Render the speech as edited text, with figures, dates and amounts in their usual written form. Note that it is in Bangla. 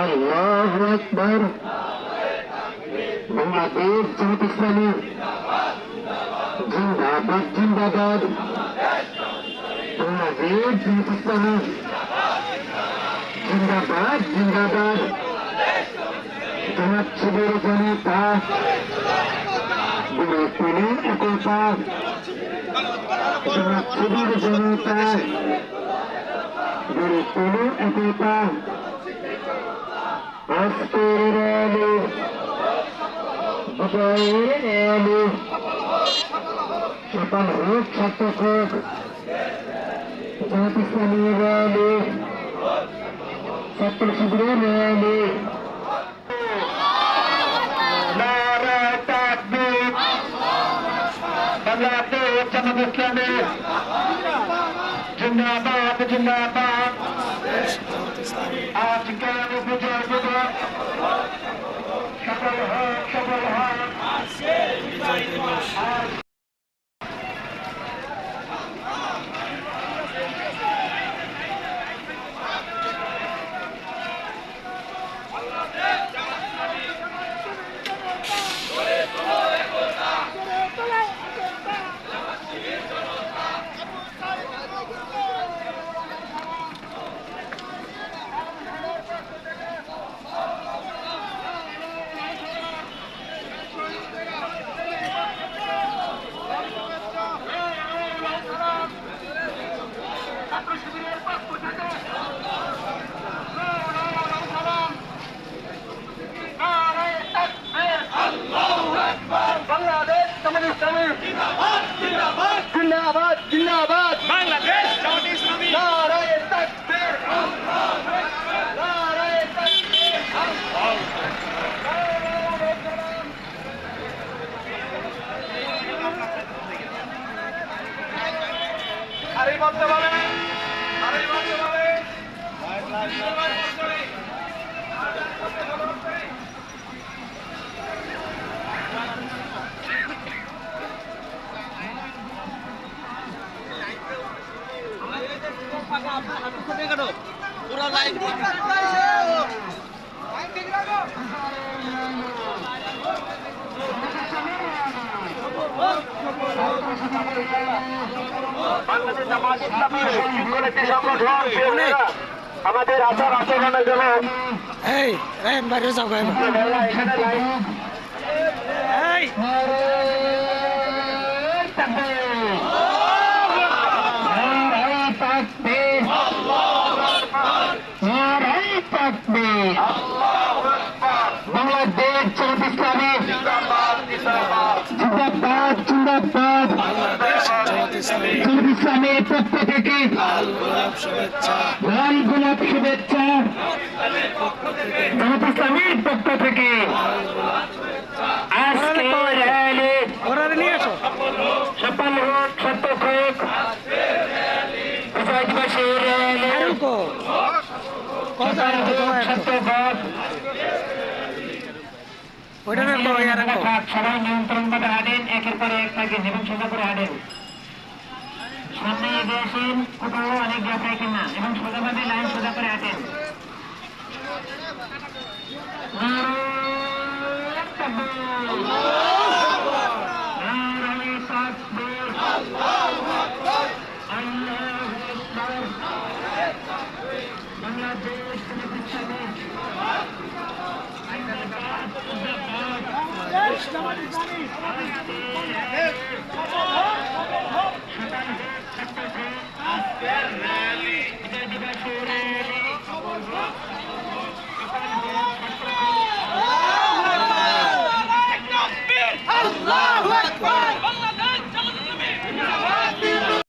আল্লাহু আকবার। বাংলাদেশ জামাত ইসলামী জিন্দাবাদ জিন্দাবাদ। বাংলাদেশ জামাত ইসলামী জিন্দাবাদ জিন্দাবাদ। জামাত শিবির জনতা গড়ে তুলে একতা। জামাত শিবির জনতা গড়ে তুলে একতা। আজকের র্যালি বিজয়ের র্যালি সফল হোক, সার্থক হোক। জামাত ইসলামীর র্যালি, ছাত্র শিবিরের র্যালি। নারায়ে তাকবীর। বাংলাদেশ জামাত ইসলামী জিন্দাবাদ জিন্দাবাদ। আজকের বিজয় দিবস সফল হোক, সফল হোক। বাংলাদেশ জামাত ইসলামী জিন্দাবাদ জিন্দাবাদ। বাংলাদেশ জামাত ইসলামী নারায়ে তাকবীর। নারায়ে তাকবীর। আরে বলতে পারে, আরে বলতে পারে। পুরো লাইন বাংলাদেশ জামাত ইসলামী শৃঙ্খল একটি সংগঠন। আমাদের আচার আচরণের জন্য বাইরে যাও এখানে লাইন বাংলাদেশ জামাত ইসলামী জিন্দাবাদ জিন্দাবাদ। জামাত ইসলামের পক্ষ থেকে লাল গোলাপ শুভেচ্ছা। জামাত ইসলামের পক্ষ থেকে আজকে র্যালি সফল হোক, সার্থক হোক। বিজয় দিবসের র্যালি সার্থক হোক। সবাই নিয়ন্ত্রণ ভাবে হাঁটেন, একের পরে এক থাকেন এবং সোজা করে হাঁটেন। সামনে এগিয়ে আসেন, কোথাও অনেক গ্যাপ রাখেন না এবং সোজাভাবে লাইন সোজা করে হাঁটেন। বাংলাদেশ